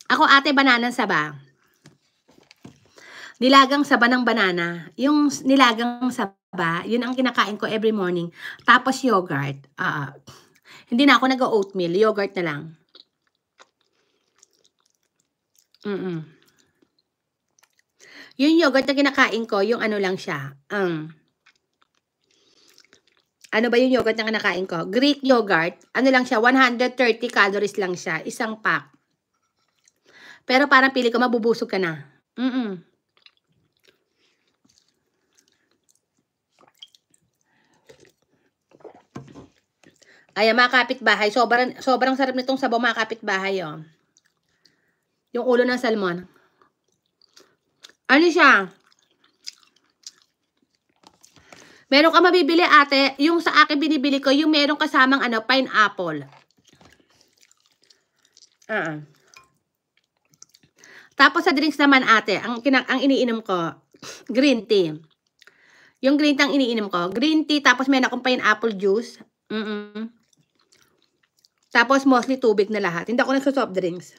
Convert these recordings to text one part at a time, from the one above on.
Ako ate, bananang saba. Nilagang saba ng banana. Yung nilagang saba, yun ang kinakain ko every morning. Tapos yogurt. Hindi na ako nag-oatmeal. Yogurt na lang. Yung yogurt na kinakain ko, yung ano lang siya. Ano ba yung yogurt na kinakain ko? Greek yogurt. Ano lang siya, 130 calories lang siya. Isang pack. Pero parang pili ko, mabubusog ka na. Ayan, mga kapitbahay. Sobrang sarap nitong sabaw, mga kapitbahay, oh. Yung ulo ng salmon. Ano siya? Meron ka mabibili, ate. Yung sa akin binibili ko, yung meron kasamang pineapple. Tapos sa drinks naman, ate, ang iniinom ko, green tea. Yung green tea ang iniinom ko. Green tea, tapos meron akong pineapple juice. Tapos mostly tubig na lahat. Hindi ako nagsa-soft drinks.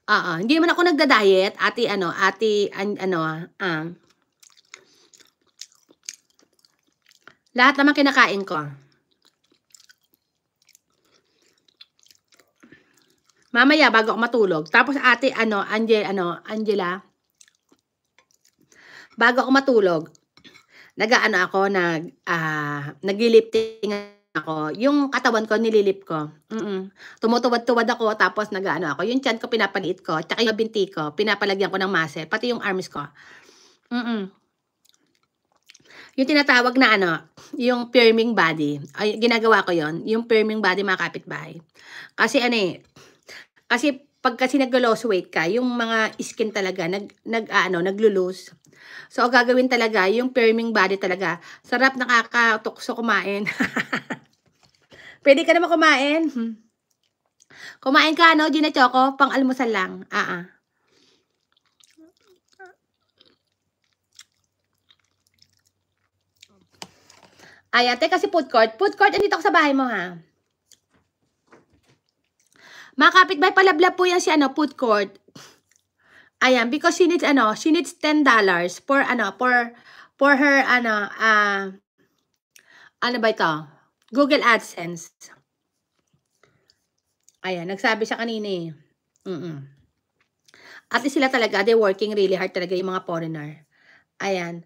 Hindi man ako nagda-diet, lahat naman kinakain ko. Mamaya bago ako matulog. Tapos ate, Angela, bago ako matulog, nag-lifting ako. Yung katawan ko, nililip ko. Tumutuwad-tuwad ako, tapos ako. Yung tiyan ko, pinapaliit ko. Tsaka yung binti ko, pinapalagyan ko ng muscle. Pati yung arms ko. Yung tinatawag na yung firming body. Ay, ginagawa ko yon, yung firming body, mga kapitbahay. Kasi kasi pag nag-lose weight ka, yung mga skin talaga naglo-lose. So gagawin talaga yung firming body talaga. Sarap, nakakatukso kumain. Pwede ka naman kumain. Kumain ka, Gina Choco, pang almusal lang. Ay, ate, kasi food court. Food court, andito ako sa bahay mo, ha? Mga kapitbahay, palablab po yan si food court. Ayan, because she needs $10 for her ano ba ito? Google AdSense. Ayan, nagsabi siya kanina At least sila talaga, they working really hard talaga, yung mga foreigner. Ayan.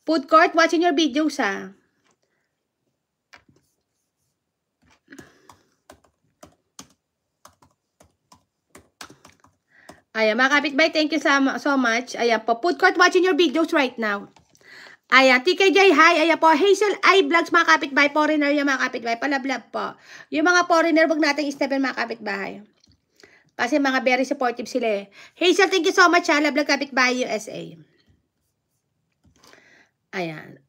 Food court, watching your videos, ha? Ayan, mga kapitbahay, thank you so much. Ayan po, food court, watching your videos right now. Ayan, TKJ, hi. Ayan po, Hazel I Vlogs, mga kapitbahay. Foreigner yung mga kapitbahay. Palablab po. Yung mga foreigner, wag natin i-step mga kapitbahay. Kasi mga very supportive sila, Hazel, thank you so much, ha. Vlog kapitbahay USA. Ayan.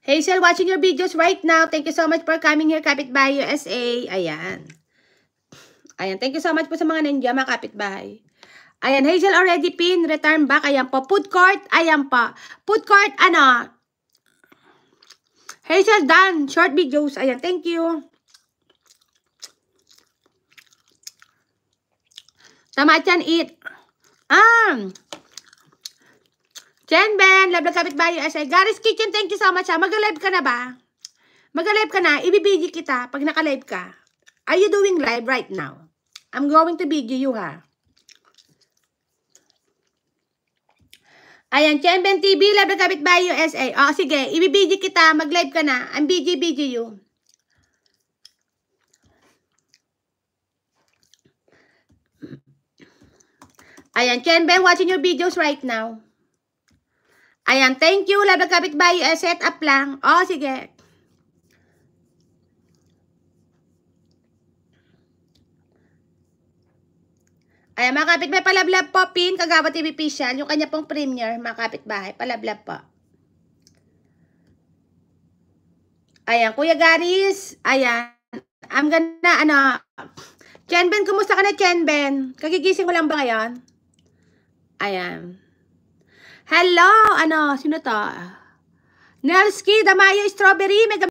Hazel, watching your videos right now. Thank you so much for coming here, kapitbahay USA. Ayan. Ayan, thank you so much po sa mga ninja, mga kapitbahay. Ayan, Hazel already pin, return back. Ayan po, food court. Ayan po. Food court, Hazel done, short videos. Ayan, thank you. Tamachan eat. Jen Ben, love kapitbahay USA. Gary's Kitchen, thank you so much, ha. Mag-live ka na ba? Mag-live ka na, ibibigay kita pag naka-live ka. Are you doing live right now? I'm going to video you, ha. Ayan, Chenben TV, love na kapitbahay USA. Sige, ibibidyo kita, mag-live ka na. I'm video you. Ayan, Chenben, watching your videos right now. Ayan, thank you, love na kapitbahay USA. Set up lang. Sige. Ayan, mga kapitbahay, palablab po, pin, Kagawa TV official, yung kanya pong premiere, mga kapitbahay, palablab po. Ayan, Kuya Garis, ayan, I'm gonna, Chenben, kumusta ka na, Chenben? Kagigising mo lang ba ngayon? Ayan. Hello, sino to? Nelski, Damayo, Strawberry, mega